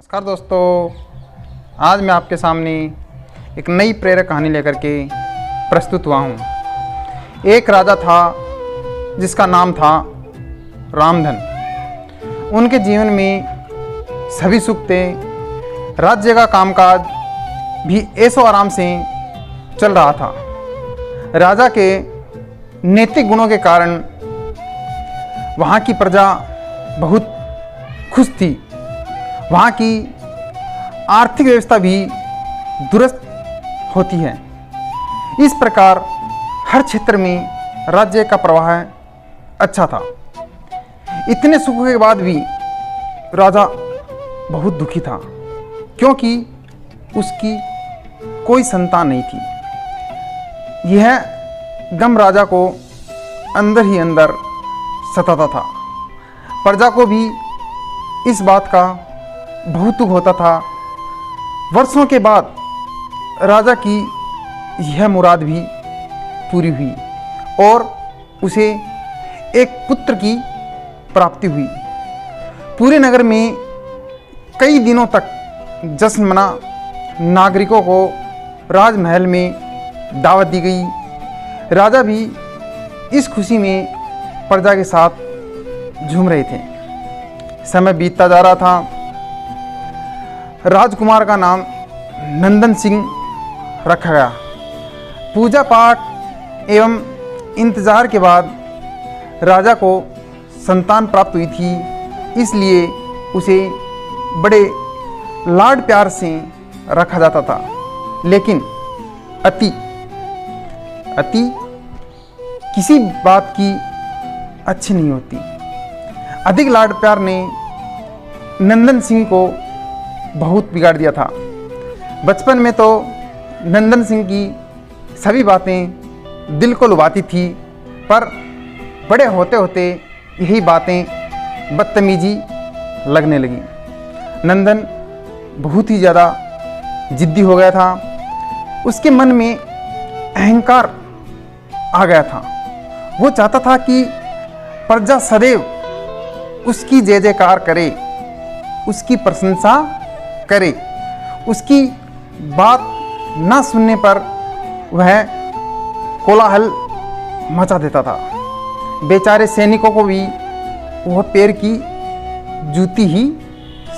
नमस्कार दोस्तों, आज मैं आपके सामने एक नई प्रेरक कहानी लेकर के प्रस्तुत हुआ हूँ। एक राजा था जिसका नाम था रामधन। उनके जीवन में सभी सुख थे। राज्य का कामकाज भी ऐशो आराम से चल रहा था। राजा के नैतिक गुणों के कारण वहाँ की प्रजा बहुत खुश थी। वहाँ की आर्थिक व्यवस्था भी दुरुस्त होती है। इस प्रकार हर क्षेत्र में राज्य का प्रवाह अच्छा था। इतने सुखों के बाद भी राजा बहुत दुखी था, क्योंकि उसकी कोई संतान नहीं थी। यह गम राजा को अंदर ही अंदर सताता था। प्रजा को भी इस बात का बहुत दुख होता था। वर्षों के बाद राजा की यह मुराद भी पूरी हुई और उसे एक पुत्र की प्राप्ति हुई। पूरे नगर में कई दिनों तक जश्न मना। नागरिकों को राजमहल में दावत दी गई। राजा भी इस खुशी में प्रजा के साथ झूम रहे थे। समय बीतता जा रहा था। राजकुमार का नाम नंदन सिंह रखा गया। पूजा पाठ एवं इंतजार के बाद राजा को संतान प्राप्त हुई थी, इसलिए उसे बड़े लाड प्यार से रखा जाता था। लेकिन अति किसी बात की अच्छी नहीं होती। अधिक लाड प्यार ने नंदन सिंह को बहुत बिगाड़ दिया था। बचपन में तो नंदन सिंह की सभी बातें दिल को लुभाती थी, पर बड़े होते होते यही बातें बदतमीजी लगने लगी। नंदन बहुत ही ज़्यादा जिद्दी हो गया था। उसके मन में अहंकार आ गया था। वो चाहता था कि प्रजा सदैव उसकी जय जयकार करे, उसकी प्रशंसा करे। उसकी बात ना सुनने पर वह कोलाहल मचा देता था। बेचारे सैनिकों को भी वह पैर की जूती ही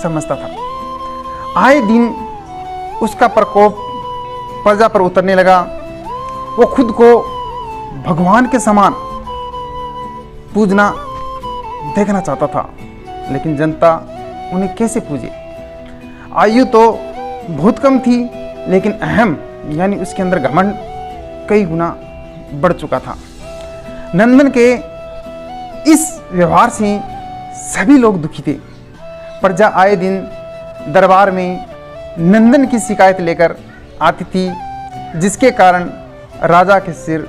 समझता था। आए दिन उसका प्रकोप प्रजा पर उतरने लगा। वो खुद को भगवान के समान पूजना देखना चाहता था, लेकिन जनता उन्हें कैसे पूजे। आयु तो बहुत कम थी, लेकिन अहम यानी उसके अंदर घमंड कई गुना बढ़ चुका था। नंदन के इस व्यवहार से सभी लोग दुखी थे। प्रजा आए दिन दरबार में नंदन की शिकायत लेकर आती थी, जिसके कारण राजा के सिर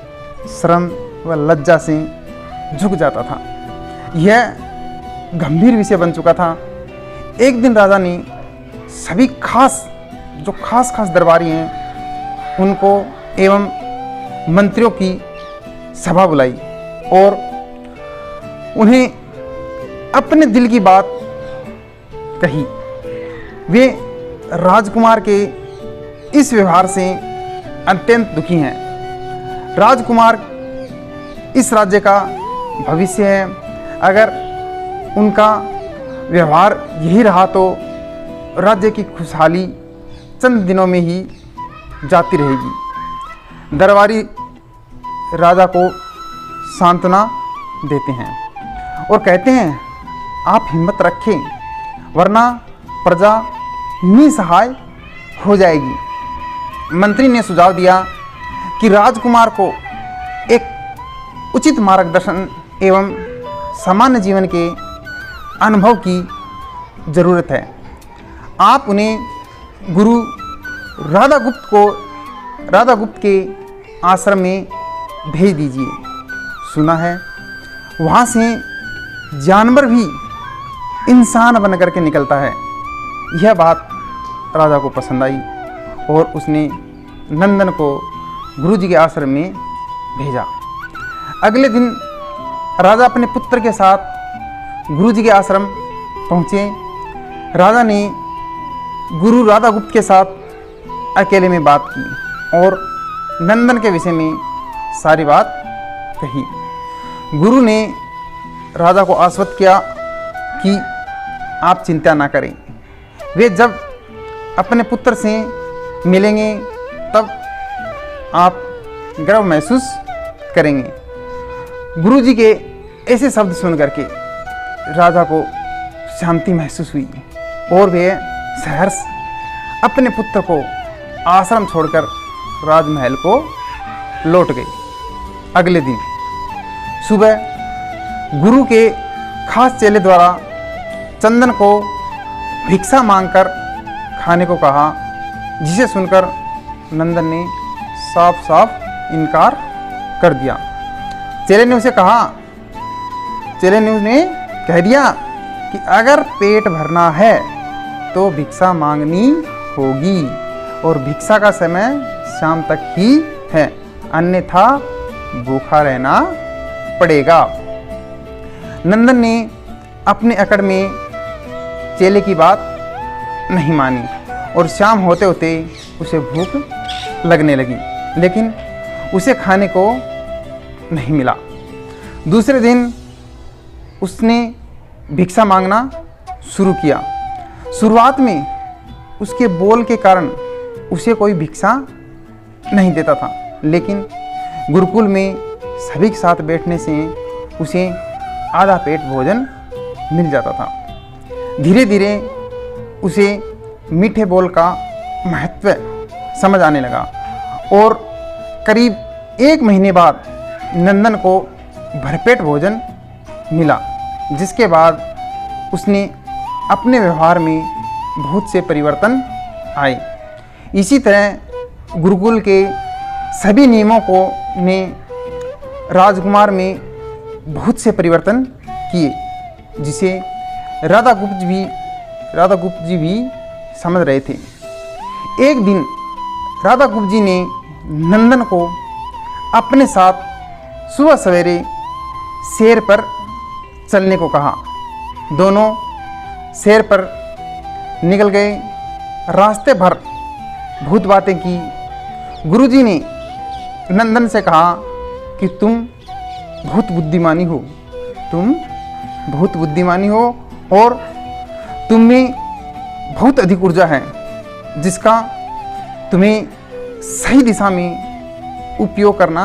शर्म व लज्जा से झुक जाता था। यह गंभीर विषय बन चुका था। एक दिन राजा ने सभी खास दरबारी हैं उनको एवं मंत्रियों की सभा बुलाई और उन्हें अपने दिल की बात कही। वे राजकुमार के इस व्यवहार से अत्यंत दुखी हैं। राजकुमार इस राज्य का भविष्य है। अगर उनका व्यवहार यही रहा तो राज्य की खुशहाली चंद दिनों में ही जाती रहेगी। दरबारी राजा को सांत्वना देते हैं और कहते हैं, आप हिम्मत रखें, वरना प्रजा निसहाय हो जाएगी। मंत्री ने सुझाव दिया कि राजकुमार को एक उचित मार्गदर्शन एवं सामान्य जीवन के अनुभव की ज़रूरत है। आप उन्हें गुरु राधा गुप्त के आश्रम में भेज दीजिए। सुना है वहाँ से जानवर भी इंसान बन करके निकलता है। यह बात राजा को पसंद आई और उसने नंदन को गुरुजी के आश्रम में भेजा। अगले दिन राजा अपने पुत्र के साथ गुरुजी के आश्रम पहुँचे। राजा ने गुरु राधा गुप्त के साथ अकेले में बात की और नंदन के विषय में सारी बात कही। गुरु ने राजा को आश्वस्त किया कि आप चिंता ना करें, वे जब अपने पुत्र से मिलेंगे तब आप गर्व महसूस करेंगे। गुरुजी के ऐसे शब्द सुन करके राजा को शांति महसूस हुई और वे सहर्ष अपने पुत्र को आश्रम छोड़कर राजमहल को लौट गए। अगले दिन सुबह गुरु के खास चेले द्वारा चंदन को भिक्षा मांगकर खाने को कहा, जिसे सुनकर नंदन ने साफ साफ इनकार कर दिया। चेले ने कह दिया कि अगर पेट भरना है तो भिक्षा मांगनी होगी और भिक्षा का समय शाम तक ही है, अन्यथा भूखा रहना पड़ेगा। नंदन ने अपने अकड़ में चेले की बात नहीं मानी और शाम होते होते उसे भूख लगने लगी, लेकिन उसे खाने को नहीं मिला। दूसरे दिन उसने भिक्षा मांगना शुरू किया। शुरुआत में उसके बोल के कारण उसे कोई भिक्षा नहीं देता था, लेकिन गुरुकुल में सभी के साथ बैठने से उसे आधा पेट भोजन मिल जाता था। धीरे धीरे उसे मीठे बोल का महत्व समझ आने लगा और करीब 1 महीने बाद नंदन को भरपेट भोजन मिला, जिसके बाद उसने अपने व्यवहार में बहुत से परिवर्तन आए। इसी तरह गुरुकुल के सभी नियमों को ने राजकुमार में बहुत से परिवर्तन किए, जिसे राधा गुप्त जी भी समझ रहे थे। एक दिन राधा गुप्त जी ने नंदन को अपने साथ सुबह सवेरे सैर पर चलने को कहा। दोनों सैर पर निकल गए। रास्ते भर बहुत बातें की। गुरुजी ने नंदन से कहा कि तुम बहुत बुद्धिमानी हो और तुम में बहुत अधिक ऊर्जा है, जिसका तुम्हें सही दिशा में उपयोग करना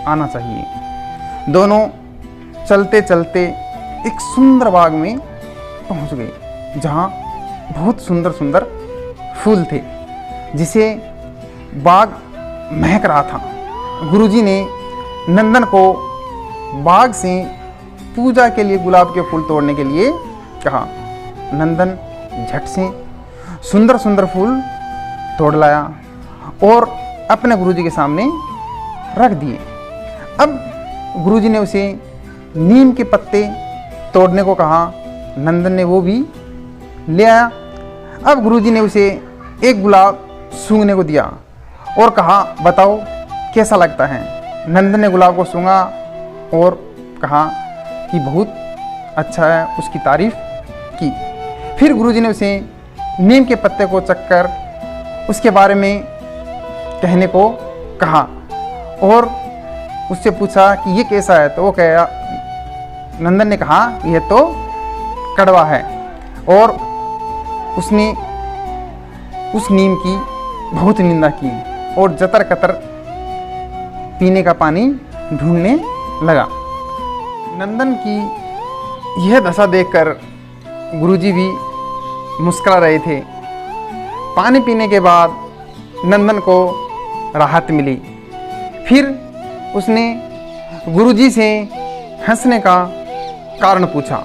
आना चाहिए। दोनों चलते चलते एक सुंदर बाग में पहुंच गए, जहां बहुत सुंदर सुंदर फूल थे, जिसे बाग महक रहा था। गुरुजी ने नंदन को बाग से पूजा के लिए गुलाब के फूल तोड़ने के लिए कहा। नंदन झट से सुंदर सुंदर फूल तोड़ लाया और अपने गुरुजी के सामने रख दिए। अब गुरुजी ने उसे नीम के पत्ते तोड़ने को कहा। नंदन ने वो भी ले आया। अब गुरुजी ने उसे एक गुलाब सूंघने को दिया और कहा, बताओ कैसा लगता है। नंदन ने गुलाब को सूंघा और कहा कि बहुत अच्छा है, उसकी तारीफ की। फिर गुरुजी ने उसे नीम के पत्ते को चखकर उसके बारे में कहने को कहा और उससे पूछा कि ये कैसा है। तो वो कहा, नंदन ने कहा यह तो कड़वा है, और उसने उस नीम की बहुत निंदा की और जतर कतर पीने का पानी ढूंढने लगा। नंदन की यह दशा देखकर गुरुजी भी मुस्कुरा रहे थे। पानी पीने के बाद नंदन को राहत मिली। फिर उसने गुरुजी से हंसने का कारण पूछा।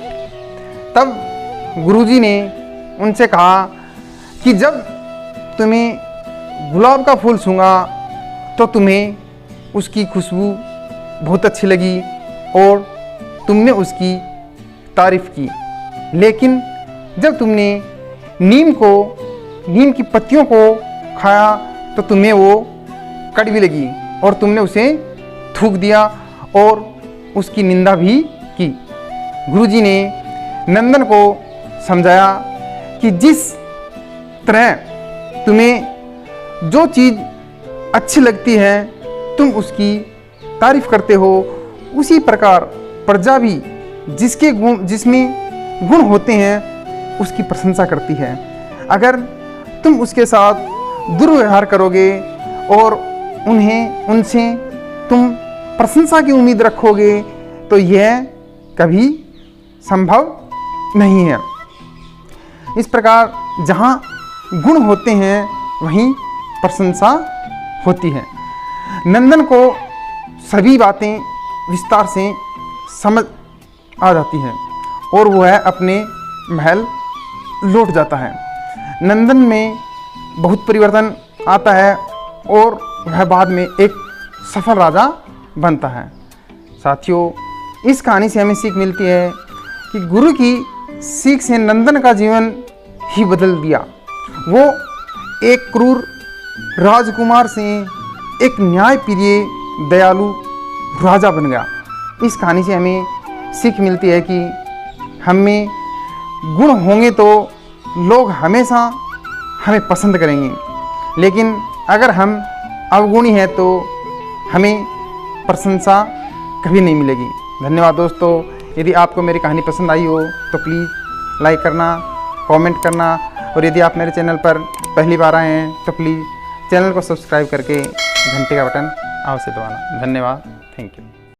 तब गुरुजी ने उनसे कहा कि जब तुम्हें गुलाब का फूल सूंघा तो तुम्हें उसकी खुशबू बहुत अच्छी लगी और तुमने उसकी तारीफ की, लेकिन जब तुमने नीम की पत्तियों को खाया तो तुम्हें वो कड़वी लगी और तुमने उसे थूक दिया और उसकी निंदा भी की। गुरुजी ने नंदन को समझाया कि जिस तरह तुम्हें जो चीज़ अच्छी लगती है तुम उसकी तारीफ करते हो, उसी प्रकार प्रजा भी जिसमें गुण होते हैं उसकी प्रशंसा करती है। अगर तुम उसके साथ दुर्व्यवहार करोगे और उनसे तुम प्रशंसा की उम्मीद रखोगे तो यह कभी संभव नहीं है। इस प्रकार जहाँ गुण होते हैं वहीं प्रशंसा होती है। नंदन को सभी बातें विस्तार से समझ आ जाती हैं और वह अपने महल लौट जाता है। नंदन में बहुत परिवर्तन आता है और वह बाद में एक सफल राजा बनता है। साथियों, इस कहानी से हमें सीख मिलती है कि गुरु की सीख से नंदन का जीवन ही बदल दिया। वो एक क्रूर राजकुमार से एक न्यायप्रिय दयालु राजा बन गया। इस कहानी से हमें सीख मिलती है कि हमें गुण होंगे तो लोग हमेशा हमें पसंद करेंगे, लेकिन अगर हम अवगुणी हैं तो हमें प्रशंसा कभी नहीं मिलेगी। धन्यवाद दोस्तों। यदि आपको मेरी कहानी पसंद आई हो तो प्लीज़ लाइक करना, कमेंट करना, और यदि आप मेरे चैनल पर पहली बार आए हैं तो प्लीज़ चैनल को सब्सक्राइब करके घंटे का बटन अवश्य दबाना। धन्यवाद। Thank you.